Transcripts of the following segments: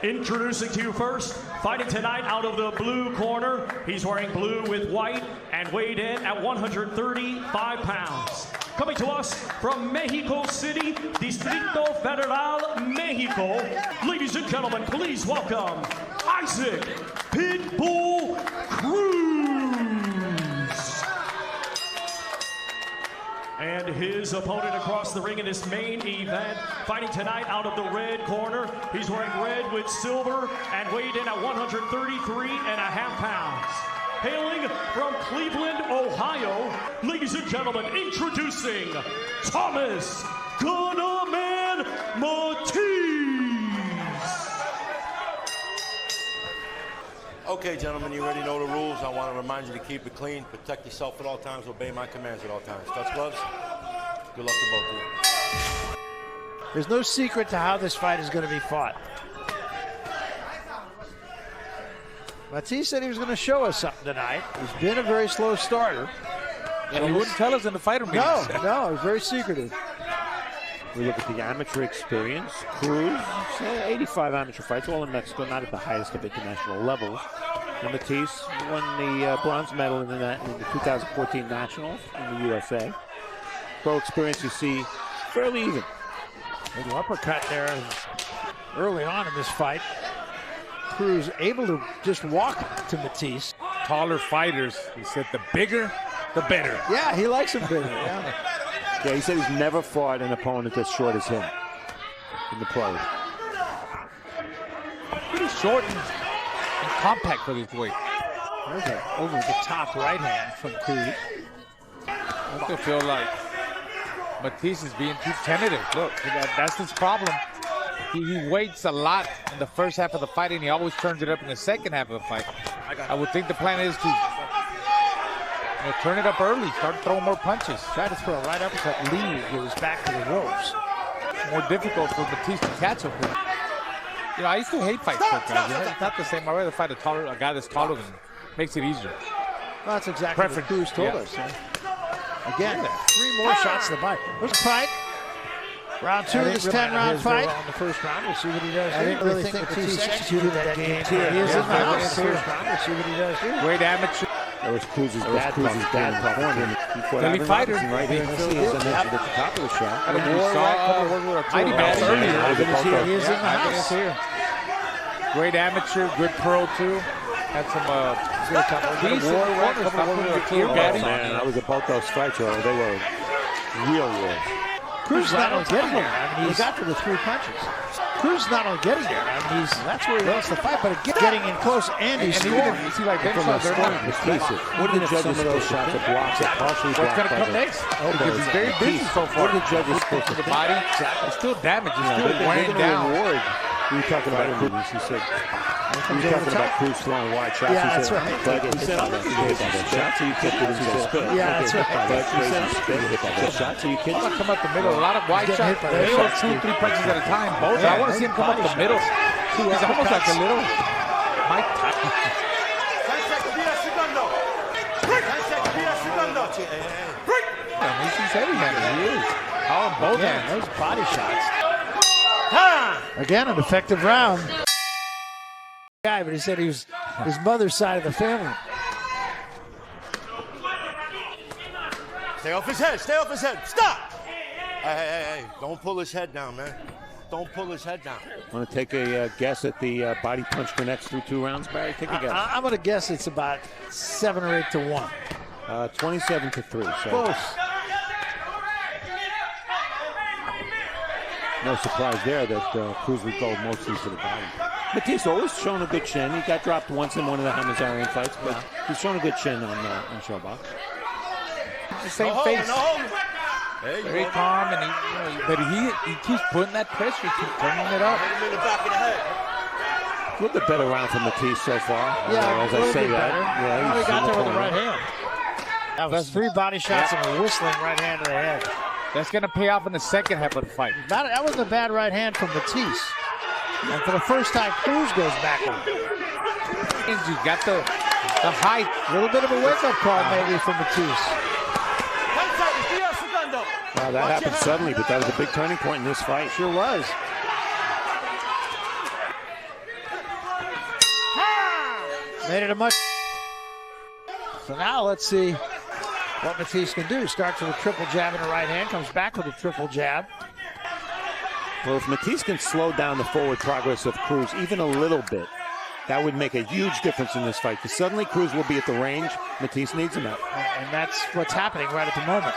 Introducing to you first, fighting tonight out of the blue corner. He's wearing blue with white and weighed in at 135 pounds. Coming to us from Mexico City, Distrito Federal, Mexico. Ladies and gentlemen, please welcome Isaac Pitbull Cruz. And his opponent across the ring in this main event, fighting tonight out of the red corner. He's wearing red with silver and weighed in at 133.5 pounds. Hailing from Cleveland, Ohio, ladies and gentlemen, introducing Thomas Mattice. Okay, gentlemen, you already know the rules. I want to remind you to keep it clean, protect yourself at all times, obey my commands at all times. Touch gloves. Good luck to both of you. There's no secret to how this fight is going to be fought. Mattice said he was going to show us something tonight. He's been a very slow starter. And he wouldn't tell us in the fighter meetings. No, he's very secretive. We look at the amateur experience. Cruz, 85 amateur fights, all in Mexico, not at the highest of international levels. And Mattice won the bronze medal in the 2014 Nationals in the USA. Pro experience, you see, fairly even. Little uppercut there early on in this fight. Cruz able to just walk to Mattice. Taller fighters, he said the bigger, the better. Yeah, he likes him bigger. Yeah. Yeah, he said he's never fought an opponent as short as him in the pros. Pretty short and compact for his weight. There's an over-the-top right hand from Cruz. I still feel like Mattice is being too tentative. Look, that's his problem. He waits a lot in the first half of the fight, and he always turns it up in the second half of the fight. I would think the plan is to turn it up early, start throwing more punches. Try to throw a right uppercut, lead, goes back to the ropes. More difficult for Mattice to catch him. You know, I used to hate fights like that. It's not the same. I'd rather fight a guy that's taller than makes it easier. Well, that's exactly what Cruz told us. Again, 3 more shots to the bite. There's a fight. Round 2 of this 10-round fight. On the first round, we'll see what he does. I didn't really think Mattice executed that game. He is in the house. First round, we'll see what he does here. Great amateur. That was Cruz's bad performance. Really fighters. Right here. As I mentioned at the top of the shot. We saw mighty bad earlier. He is in the house. Great amateur, good pro too. Had some decent man, I was at both those fights. They were real wars. Cruz is not only getting there. I mean, he's after the 3 punches. Cruz is not only getting there. I mean, that's where he wants to fight, but getting in close and he's scoring. You see, like, what did the judges those shots are blocked? What's going to come next? Because he's very busy so far. What did the judges supposed to the body? It's still damaged. It's still wearing down. We were talking about Cruz. He said, we were talking about Cruz throwing wide shots. Yeah, that's right. But he said, shots, so you kicked it. Yeah, that's right. But he said, shots, so you kicked it. Come up the middle. A lot of wide shots. They go 2-3 punches at a time. Both. I want to see him come up the middle. He's almost like a little Mike Tyson. He's heavy-handed. He is. Power both hands. Those body shots. Again, an effective round. Guy, but he said he was his mother's side of the family. Stay off his head. Stay off his head. Stop! Hey. Don't pull his head down, man. Don't pull his head down. Want to take a guess at the body punch for next through 2 rounds, Barry? Take a guess. I'm going to guess it's about 7 or 8 to 1. 27-3. So. Close. No surprise there that Cruz would go mostly to the body. Mattice always shown a good chin. He got dropped once in one of the Hamazarian fights, but he's shown a good chin on Showbox. The same face. Very calm, and he keeps putting that pressure, keeps turning it up. A little bit better round for Mattice so far. Yeah, as I say that. Yeah, he got there with the right hand. That was 3 body shots and a whistling right hand to the head. That's going to pay off in the second half of the fight. That wasn't a bad right hand from Mattice. And for the first time, Cruz goes backward. You got the height. A little bit of a wake-up call maybe from Mattice. Wow, that happened suddenly, but that was a big turning point in this fight. Sure was. Made it a much. So now let's see what Mattice can do. Starts with a triple jab in the right hand, comes back with a triple jab. Well, if Mattice can slow down the forward progress of Cruz even a little bit, that would make a huge difference in this fight. Because suddenly Cruz will be at the range Mattice needs him at. And that's what's happening right at the moment.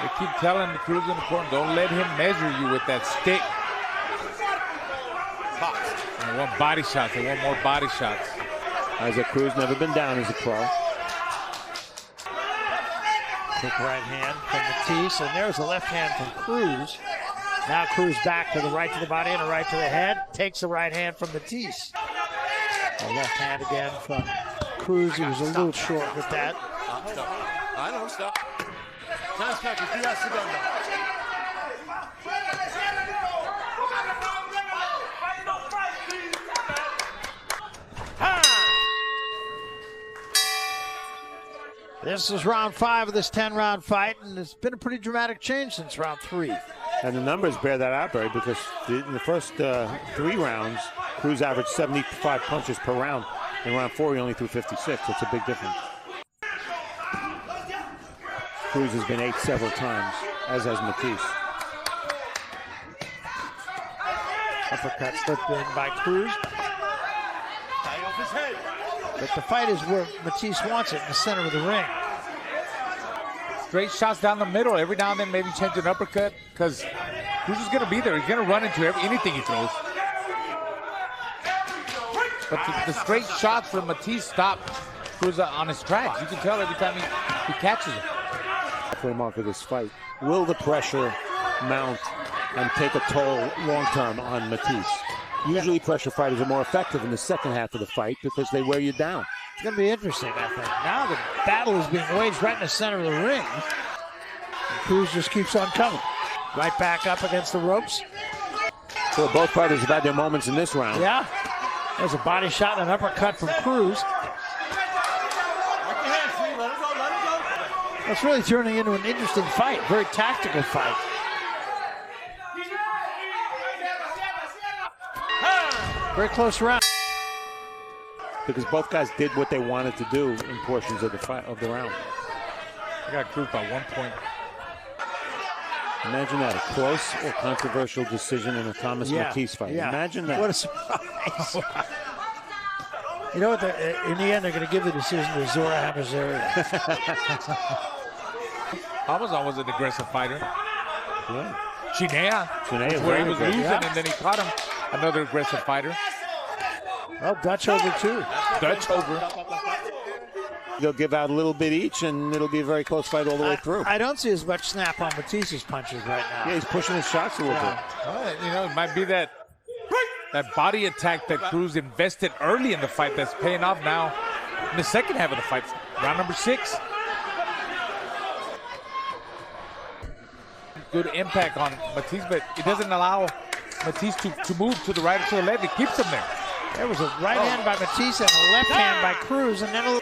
They keep telling the Cruz in the corner, don't let him measure you with that stick. They want body shots. They want more body shots. Isaac Cruz never been down as a pro. Quick right hand from Mattice, and there's a left hand from Cruz. Now Cruz back to the right to the body and a right to the head. Takes the right hand from Mattice. A left hand again from Cruz. He was a little short with that. I know, stop. This is round 5 of this 10-round fight, and it's been a pretty dramatic change since round 3. And the numbers bear that out, Barry, because in the first 3 rounds, Cruz averaged 75 punches per round. In round 4, he only threw 56. That's a big difference. Cruz has been 8 several times, as has Mattice. Uppercut slipped in by Cruz. But the fight is where Mattice wants it, in the center of the ring. Straight shots down the middle. Every now and then maybe change an uppercut because Cruz is going to be there. He's going to run into anything he throws. But the straight shots from Mattice stop Cruz on his tracks. You can tell every time he catches him. For the mark of this fight. Will the pressure mount and take a toll long-term on Mattice? Usually pressure fighters are more effective in the second half of the fight because they wear you down. It's going to be interesting, I think. Now the battle is being waged right in the center of the ring. And Cruz just keeps on coming. Right back up against the ropes. So both fighters have had their moments in this round. Yeah. There's a body shot and an uppercut from Cruz. It's really turning into an interesting fight. Very tactical fight. Very close round. Because both guys did what they wanted to do in portions of the fight of the round. I got Cruz by 1 point. Imagine that, a close or controversial decision in a Thomas Mattice fight. Yeah. Imagine that. What a surprise. You know what? In the end, they're going to give the decision to Zora Hamazarian. Hamazan was an aggressive fighter. Yeah. Chinea, where he was losing, and then he caught him. Another aggressive fighter. Well, Dutch over too. Dutch over. They'll give out a little bit each, and it'll be a very close fight all the way through. I don't see as much snap on Matisse's punches right now. Yeah, he's pushing his shots a little bit. Well, you know, it might be that body attack that Cruz invested early in the fight that's paying off now in the second half of the fight. Round number 6. Good impact on Mattice, but it doesn't allow Mattice to move to the right or to the left. It keeps him there. There was a right hand by Mattice and a left hand by Cruz, and then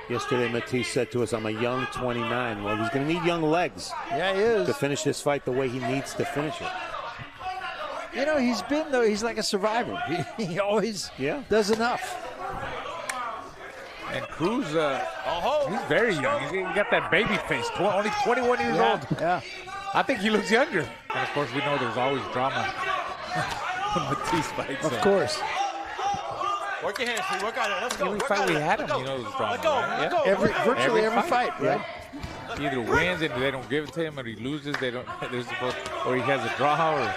Yesterday, Mattice said to us, I'm a young 29. Well, he's going to need young legs. Yeah, he is. To finish this fight the way he needs to finish it. You know, he's like a survivor. He always does enough. And Cruz, he's very young. He's got that baby face, only 21 years old. Yeah. I think he looks younger. And of course, we know there's always drama when Mattice fights. Of course. Work your hands, work on it. Let's go. Every fight we had him, you know, there's drama. Right? Yeah. Virtually every fight, right? He either wins and they don't give it to him, or he loses, they don't. Or he has a draw,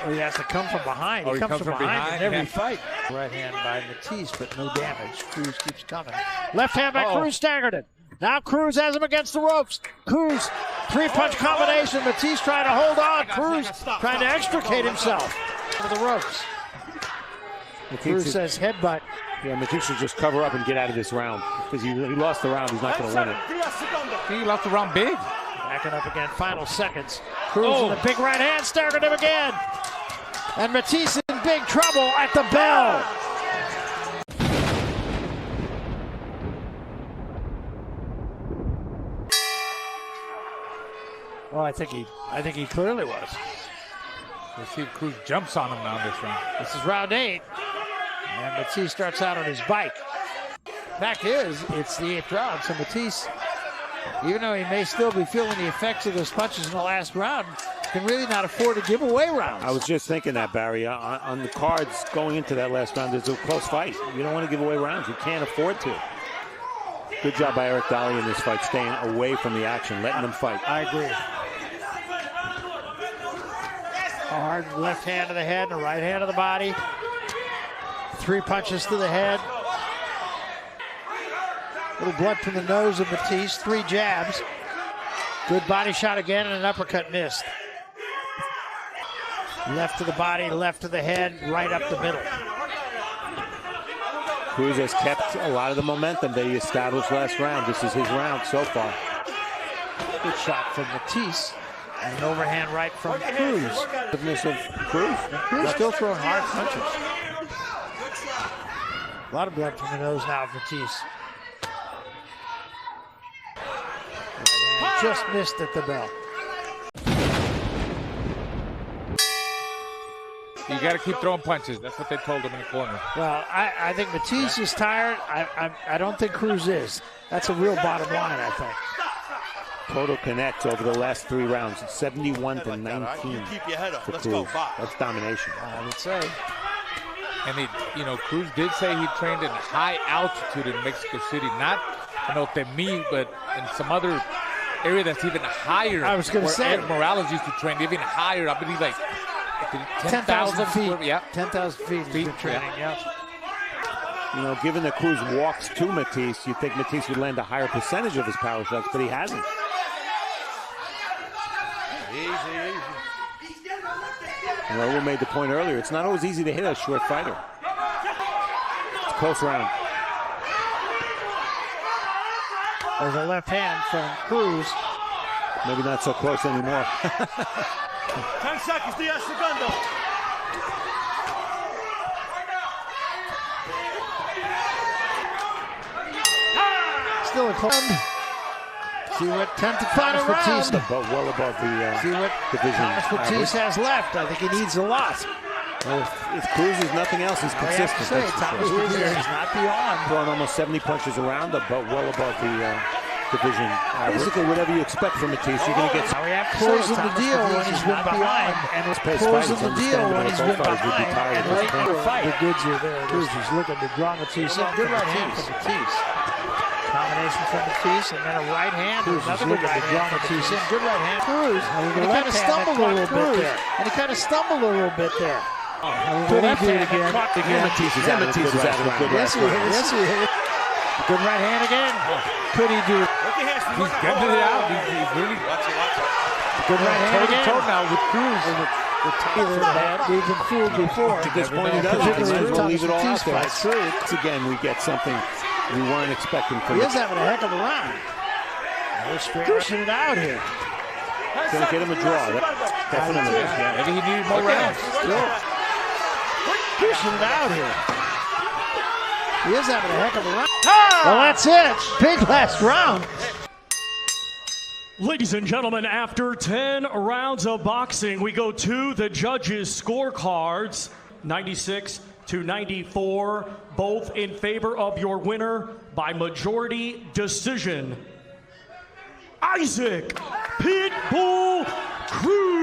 or he has to come from behind. He comes from behind in every fight. Right hand by Mattice, but no damage. Cruz keeps coming. Left hand by Cruz, staggered it. Now Cruz has him against the ropes. Cruz, 3-punch combination. Mattice trying to hold on. Cruz trying to extricate himself to the ropes. Cruz says headbutt. Yeah, Mattice should just cover up and get out of this round. Because he lost the round, he's not going to win it. He lost the round big. Backing up again, final seconds. Cruz with a big right hand, staggered him again. And Mattice in big trouble at the bell. Well, I think he clearly was. Let's see if Cruz jumps on him now this round. This is round 8. And Mattice starts out on his bike. Fact is, it's the 8th round, so Mattice, even though he may still be feeling the effects of those punches in the last round, can really not afford to give away rounds. I was just thinking that, Barry. On the cards going into that last round, there's a close fight. You don't want to give away rounds. You can't afford to. Good job by Eric Daly in this fight, staying away from the action, letting them fight. I agree. A hard left hand to the head and a right hand to the body. 3 punches to the head. Little blood from the nose of Mattice. 3 jabs. Good body shot again and an uppercut missed. Left to the body, left to the head, right up the middle. Cruz has kept a lot of the momentum that he established last round. This is his round so far. Good shot from Mattice. And an overhand right from Cruz. Cruz still throwing hard punches. A lot of blood from the nose now of Mattice. Just missed at the bell. You got to keep throwing punches. That's what they told him in the corner. Well, I think Mattice is tired. I don't think Cruz is. That's a real bottom line, I think. Total connects over the last 3 rounds. 71-19 for Cruz. That's domination. I would say. And Cruz did say he trained in high altitude in Mexico City. Not, Temí, but in some other area that's even higher. I was going to say. Morales used to train even higher. I believe like 10,000 feet. Yeah. 10,000 feet he's been training, yeah. Given that Cruz walks to Mattice, you'd think Mattice would land a higher percentage of his power shots, but he hasn't. Easy. And Raul made the point earlier, it's not always easy to hit a short fighter. It's a close round. There's a left hand from Cruz. Maybe not so close anymore. 10 seconds, 10 segundos. Still a close. See what 10th and final round. But well above the See what division. Thomas Mattice has left. I think he needs a lot. Well, if Cruz is nothing else, he's consistent. I have to say, Thomas Mattice is not beyond. Throwing almost 70 punches around, but well above the division. Basically, whatever you expect from Mattice, you're going to get. We have closing the deal when he's been behind, and it's closing the deal when he's been behind. And late in the fight, the goods are there. Cruz is looking to draw Mattice in. Good right hand from Mattice. Combination from Mattice, and then a right hand. Another good right hand from Mattice in. Good right hand. Cruz. And he kind of stumbled a little bit there. And he kind of stumbled a little bit there. Could he do it again? Mattice is having a good round. Yes, he is. Good right hand again. Could he do it? He's getting it out. He's really good right hand again. Toe now with Cruz. We've been fooled before. At this point, he doesn't. We'll leave it all out there. Once again, we get something we weren't expecting from him. He is having a heck of a round. Pushing it out here. Gonna get him a draw. Definitely. Yeah. Maybe he needed more rounds. Pushing it out here. He is having a heck of a round. Well, that's it. Big last round. Ladies and gentlemen, after 10 rounds of boxing, we go to the judges' scorecards. 96-94, both in favor of your winner by majority decision, Isaac Pitbull Cruz.